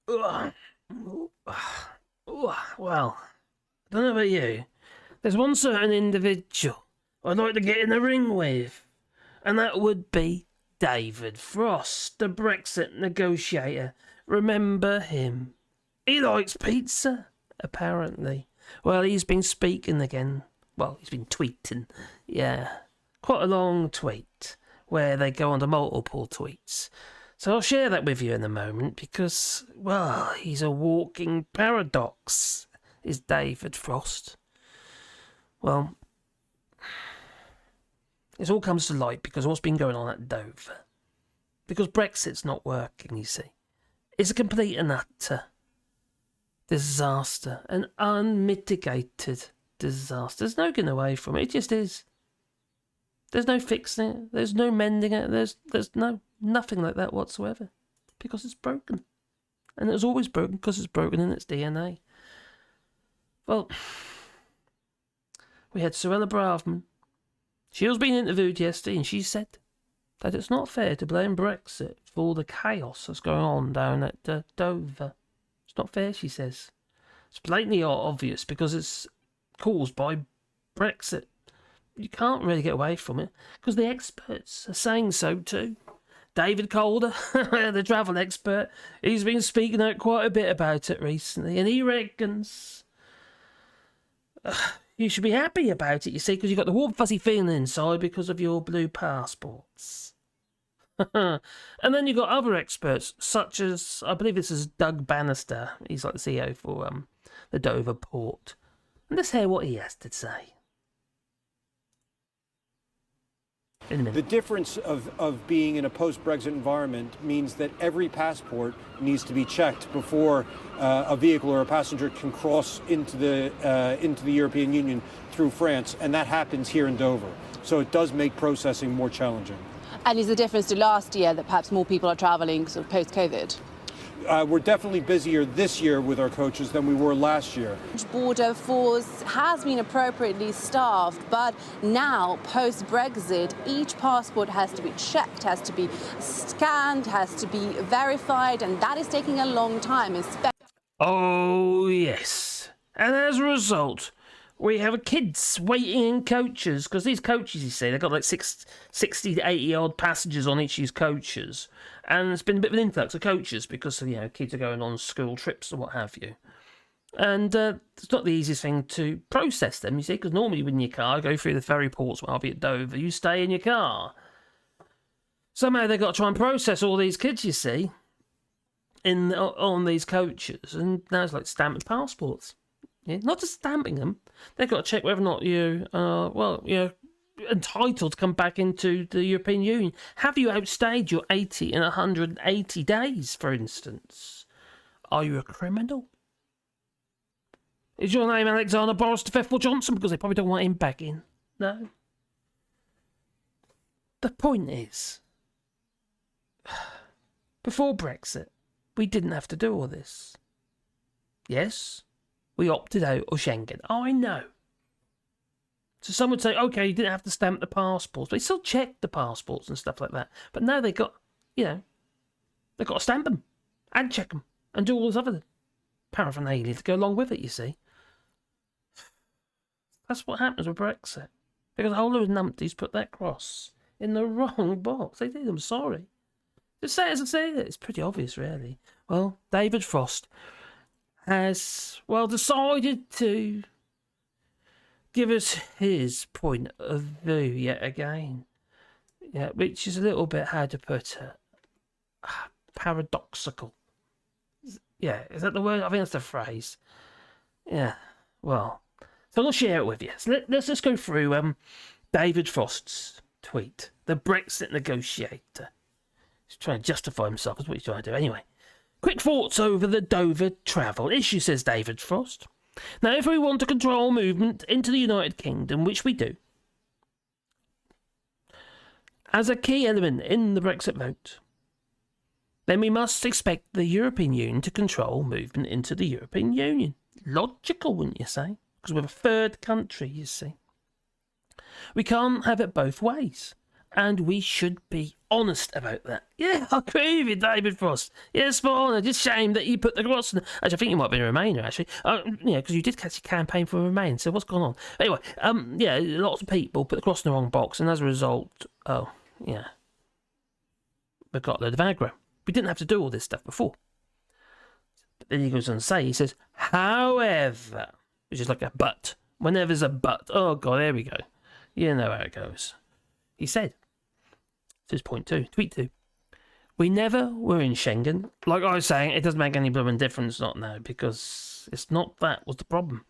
Well, I don't know about you. There's one certain individual I'd like to get in the ring with, and that would be David Frost, the Brexit negotiator. Remember him? He likes pizza, apparently. Well, he's been speaking again. Well, he's been tweeting. Yeah, quite a long tweet where they go on to multiple tweets. So I'll share that with you in a moment because, well, he's a walking paradox, is David Frost. Well, this all comes to light because of what's been going on at Dover. Because Brexit's not working, you see. It's a complete and utter disaster, an unmitigated disaster. There's no getting away from it. It just is. There's no fixing it. There's no mending it. There's nothing like that whatsoever. Because it's broken. And it was always broken because it's broken in its DNA. Well, we had Suella Braverman. She was being interviewed yesterday and she said that it's not fair to blame Brexit for all the chaos that's going on down at Dover. It's not fair, she says. It's blatantly obvious because it's caused by Brexit. You can't really get away from it because the experts are saying so too. David Calder, the travel expert, he's been speaking out quite a bit about it recently, and he reckons you should be happy about it, you see, because you've got the warm fuzzy feeling inside because of your blue passports. And then you've got other experts, such as, I believe this is Doug Bannister. He's like the CEO for the Dover port. And let's hear what he has to say. In a minute. The difference of being in a post-Brexit environment means that every passport needs to be checked before a vehicle or a passenger can cross into the European Union through France, and that happens here in Dover. So it does make processing more challenging. And is the difference to last year that perhaps more people are travelling sort of post-COVID? We're definitely busier this year with our coaches than we were last year. Border force has been appropriately staffed, but now, post-Brexit, each passport has to be checked, has to be scanned, has to be verified, and that is taking a long time. Oh, yes. And as a result, we have kids waiting in coaches, because these coaches, you see, they've got like 60 to 80 odd passengers on each of these coaches. And there's been a bit of an influx of coaches because, you know, kids are going on school trips and what have you. And it's not the easiest thing to process them, you see, because normally when your car go through the ferry ports, well, I'll be at Dover, you stay in your car. Somehow they've got to try and process all these kids, you see, on these coaches. And now it's like stamping passports. Yeah? Not just stamping them, they've got to check whether or not you're entitled to come back into the European Union. Have you outstayed your 80 and 180 days, for instance? Are you a criminal? Is your name Alexander Boris DeFeffel Johnson? Because they probably don't want him back in. No. The point is, before Brexit, we didn't have to do all this. Yes, we opted out of Schengen. Oh, I know. So some would say, okay, you didn't have to stamp the passports, but they still checked the passports and stuff like that. But now they've got to stamp them and check them and do all this other paraphernalia to go along with it, you see. That's what happens with Brexit. Because a whole load of numpties put that cross in the wrong box. They did, I'm sorry. Just say it as I say it. It's pretty obvious, really. Well, David Frost has, decided to give us his point of view yet again. Yeah, which is a little bit, how to put it, paradoxical. Yeah, is that the word? I think that's the phrase. Yeah, well, so I'll share it with you. So let's just go through David Frost's tweet. The Brexit negotiator. He's trying to justify himself, is what he's trying to do. Anyway, quick thoughts over the Dover travel issue, says David Frost. Now, if we want to control movement into the United Kingdom, which we do, as a key element in the Brexit vote, then we must expect the European Union to control movement into the European Union. Logical, wouldn't you say? Because we're a third country, you see. We can't have it both ways. and we should be honest about that. Yeah, I agree with you, David Frost. Yeah, spot on. Just shame that you put the cross. Actually, I think you might be a Remainer, actually. Because you did actually campaign for Remain. So what's going on? Anyway, yeah, lots of people put the cross in the wrong box, and as a result, we got a load of aggro. We didn't have to do all this stuff before. But then he goes on to say, he says, however, which is like a but. Whenever there's a but, oh God, there we go. You know how it goes. He said, this is point 2, tweet 2. We never were in Schengen. Like I was saying, it doesn't make any blooming difference not now, because it's not that was the problem.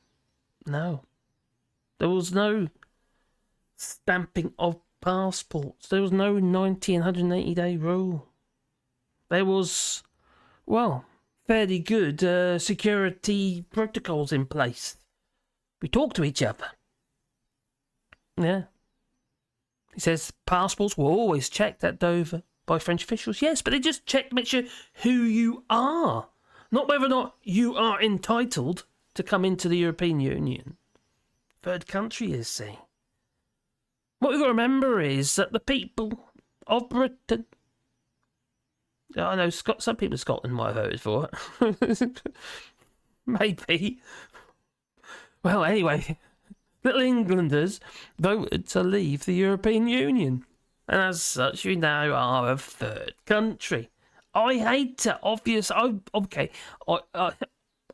No. There was no stamping of passports. There was no 90 and 180 day rule. There was, well, fairly good security protocols in place. We talked to each other. Yeah. He says passports were always checked at Dover by French officials. Yes, but they just check to make sure who you are. Not whether or not you are entitled to come into the European Union. Third country, you see. What we've got to remember is that the people of Britain... I know some people in Scotland might have voted for it. Maybe. Well, anyway, little Englanders voted to leave the European Union. And as such, we now are a third country. I hate to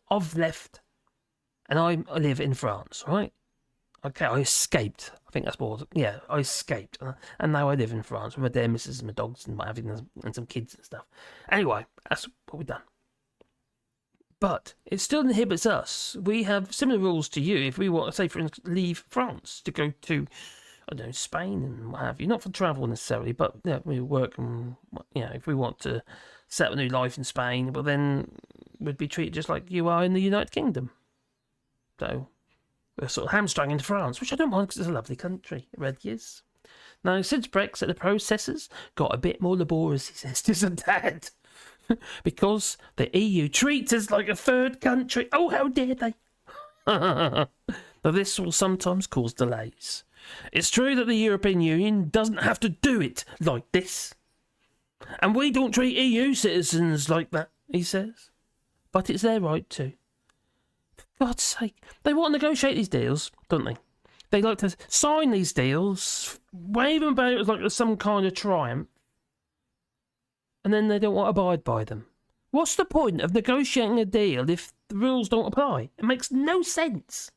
I've left. And I live in France, right? Okay, I escaped. I think that's more... Yeah, I escaped. And now I live in France with my dear missus and my dogs and and some kids and stuff. Anyway, that's what we've done. But it still inhibits us. We have similar rules to you if we want to, say, for instance, leave France to go to, I don't know, Spain and what have you. Not for travel necessarily, but we work and, if we want to set up a new life in Spain, well, then we'd be treated just like you are in the United Kingdom. So we're sort of hamstrung into France, which I don't mind because it's a lovely country. It really is. Now, since Brexit, the processes got a bit more laborious, he says, isn't that? Because the EU treats us like a third country. Oh, how dare they? Now, this will sometimes cause delays. It's true that the European Union doesn't have to do it like this. And we don't treat EU citizens like that, he says. But it's their right to. For God's sake, they want to negotiate these deals, don't they? They like to sign these deals, wave them about it like some kind of triumph. And then they don't want to abide by them. What's the point of negotiating a deal if the rules don't apply? It makes no sense.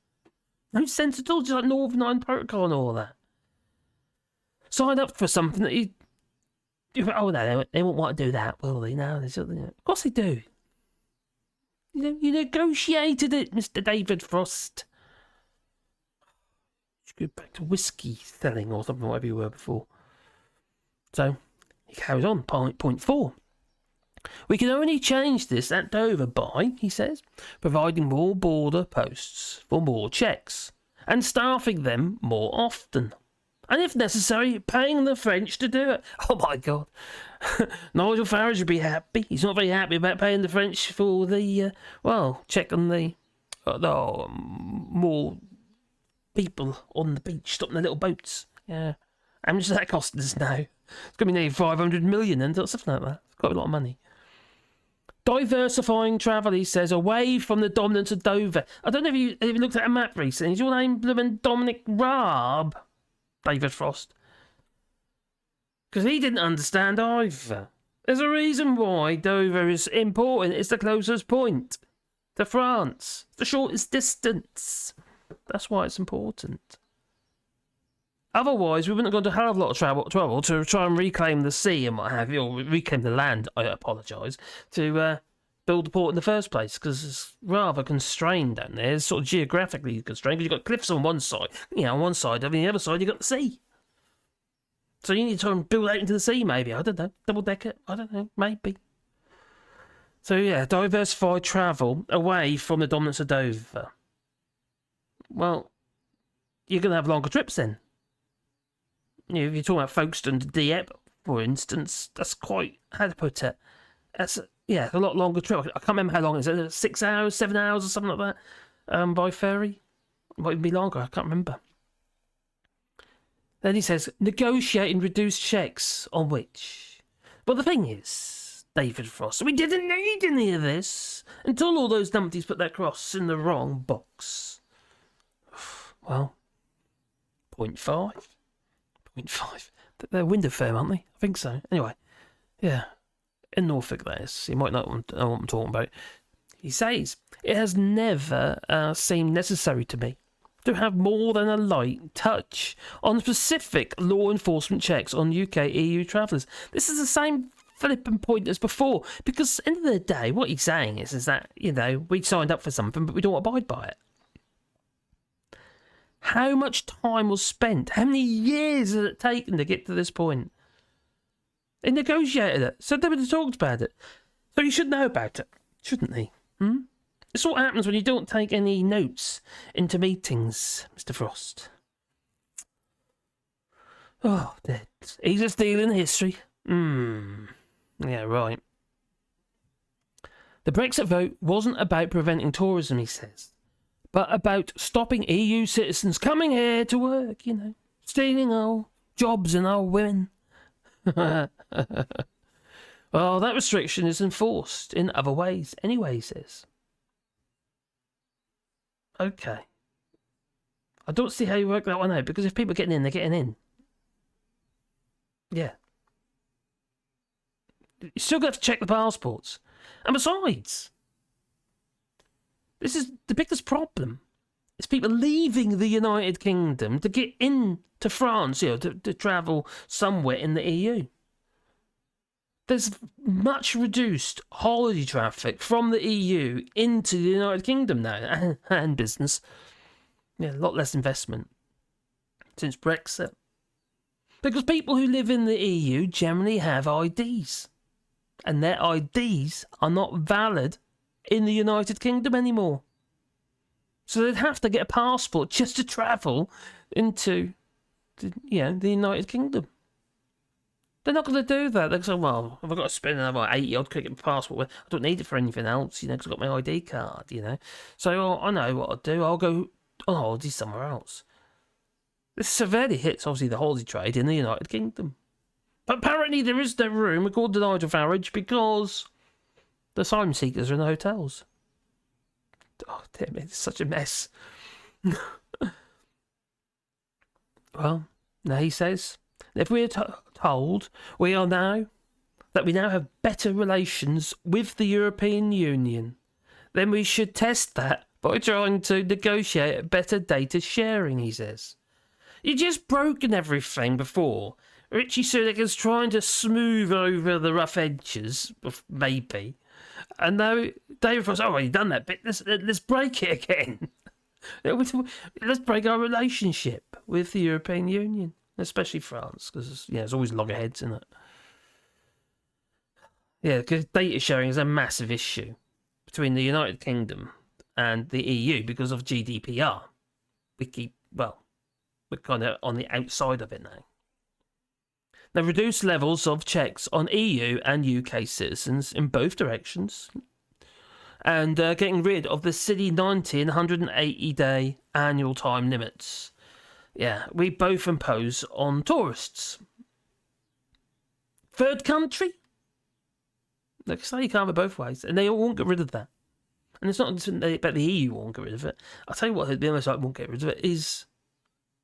No sense at all, just like Northern Ireland Protocol and all that. Sign up for something that you... Oh, no, they won't want to do that, will they? No, of course they do. You negotiated it, Mr. David Frost. You should go back to whiskey selling or something, whatever you were before. So... He carries on, point 4. We can only change this at Dover by, he says, providing more border posts for more checks and staffing them more often. And if necessary, paying the French to do it. Oh my God. Nigel Farage would be happy. He's not very happy about paying the French for the, checking the more people on the beach, stopping the little boats. Yeah. How much does that cost us now? It's going to be nearly 500 million and something like that. It's quite a lot of money. Diversifying travel, he says, away from the dominance of Dover. I don't know if you looked at a map recently. Is your name blooming Dominic Raab? David Frost. Because he didn't understand either. There's a reason why Dover is important. It's the closest point to France. It's the shortest distance. That's why it's important. Otherwise, we wouldn't have gone to a hell of a lot of trouble to try and reclaim the sea and what have you, or reclaim the land, I apologise, to build the port in the first place, because it's rather constrained down there. It's sort of geographically constrained, because you've got cliffs on one side, on one side, and the other side you've got the sea. So you need to try and build out into the sea, maybe, I don't know, double decker, I don't know, maybe. So yeah, diversify travel away from the dominance of Dover. Well, you're going to have longer trips then. If you're talking about Folkestone to Dieppe, for instance, that's quite, how to put it, that's, a lot longer trip. I can't remember how long it is. 6 hours, 7 hours or something like that, by ferry. It might even be longer, I can't remember. Then he says, negotiating reduced checks on which. But the thing is, David Frost, we didn't need any of this until all those numpties put their cross in the wrong box. Well, 0.5. 0.5. They're a window firm, aren't they? I think so. Anyway, yeah. In Norfolk, that is. You might not know what I'm talking about. He says, it has never seemed necessary to me to have more than a light touch on specific law enforcement checks on UK EU travellers. This is the same flipping point as before, because at the end of the day, what he's saying is that, you know, we signed up for something, but we don't abide by it. How much time was spent? How many years has it taken to get to this point? He negotiated it, so they would have talked about it. So you should know about it, shouldn't he? It's what happens when you don't take any notes into meetings, Mr. Frost. Oh, he's a stealing history. Yeah, right. The Brexit vote wasn't about preventing tourism, he says, but about stopping EU citizens coming here to work, you know, stealing our jobs and our women. Well, that restriction is enforced in other ways anyway, he says. Okay. I don't see how you work that one out, because if people are getting in, they're getting in. Yeah. You still got to check the passports. And besides, this is the biggest problem. It's people leaving the United Kingdom to get into France, you know, to travel somewhere in the EU. There's much reduced holiday traffic from the EU into the United Kingdom now, and business. Yeah, a lot less investment since Brexit. Because people who live in the EU generally have IDs. And their IDs are not valid in the United Kingdom anymore. So they'd have to get a passport just to travel into the United Kingdom. They're not going to do that. They're going to say, well, if I've got to spend another 80 odd quid to get my passport, well, I don't need it for anything else, you know, because I've got my ID card, you know. So I know what I'll do. I'll go on holiday somewhere else. This severely hits, obviously, the holiday trade in the United Kingdom. But apparently there is no room, according to Nigel Farage, because the asylum seekers are in the hotels. Oh, damn it, it's such a mess. Well, now he says, if we are told we now have better relations with the European Union, then we should test that by trying to negotiate better data sharing, he says. You've just broken everything before. Richie Sunak is trying to smooth over the rough edges, maybe. And now David Frost, you've done that bit. Let's break it again. Let's break our relationship with the European Union, especially France, because there's always loggerheads in it. Yeah, because data sharing is a massive issue between the United Kingdom and the EU because of GDPR. We're kind of on the outside of it now. They reduced levels of checks on EU and UK citizens in both directions, and getting rid of the city 90 and 180-day annual time limits. Yeah, we both impose on tourists. Third country? Like I say, you can't have it both ways, and they all won't get rid of that. And it's not about the EU won't get rid of it. I'll tell you what, the other side won't get rid of it is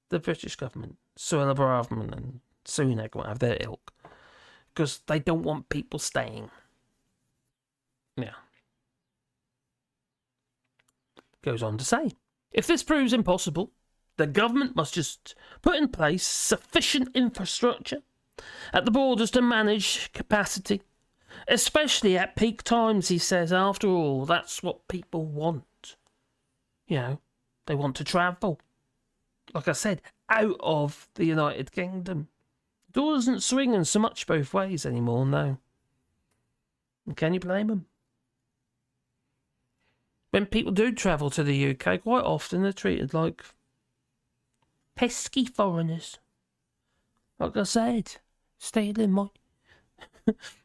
the British government, Suella Braverman and Sunak won't have their ilk, because they don't want people staying. Yeah. Goes on to say, if this proves impossible, the government must just put in place sufficient infrastructure at the borders to manage capacity, especially at peak times, he says. After all, that's what people want. You know, they want to travel. Like I said, out of the United Kingdom. The door isn't swinging so much both ways anymore, no. And can you blame them? When people do travel to the UK, quite often they're treated like pesky foreigners. Like I said, stealing my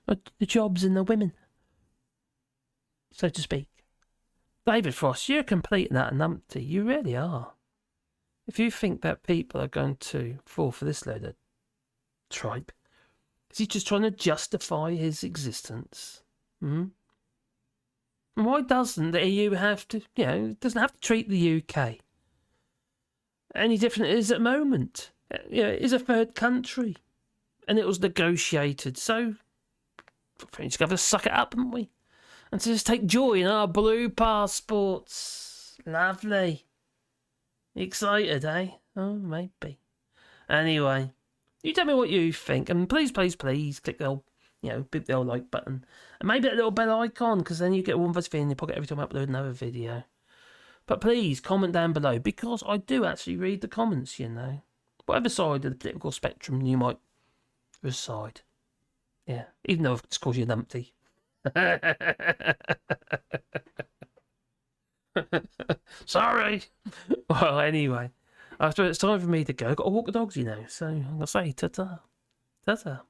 the jobs and the women, so to speak. David Frost, you're completing that numpty. You really are. if you think that people are going to fall for this load of tripe, is he just trying to justify his existence? And why doesn't the EU have to, doesn't have to treat the UK any different than it is at the moment? It is a third country, and it was negotiated, so we just got to suck it up, haven't we? And to just take joy in our blue passports. Lovely. Excited, eh? Oh, maybe. Anyway, you tell me what you think, and please, please, please click the old, big the old like button, and maybe that little bell icon, because then you get one voice in your pocket every time I upload another video. But please comment down below, because I do actually read the comments. Whatever side of the political spectrum you might reside. Yeah, even though I've just called you an numpty. Sorry. Well, anyway, I suppose it's time for me to go. Got to walk the dogs, so I'm gonna say ta-ta. Ta-ta.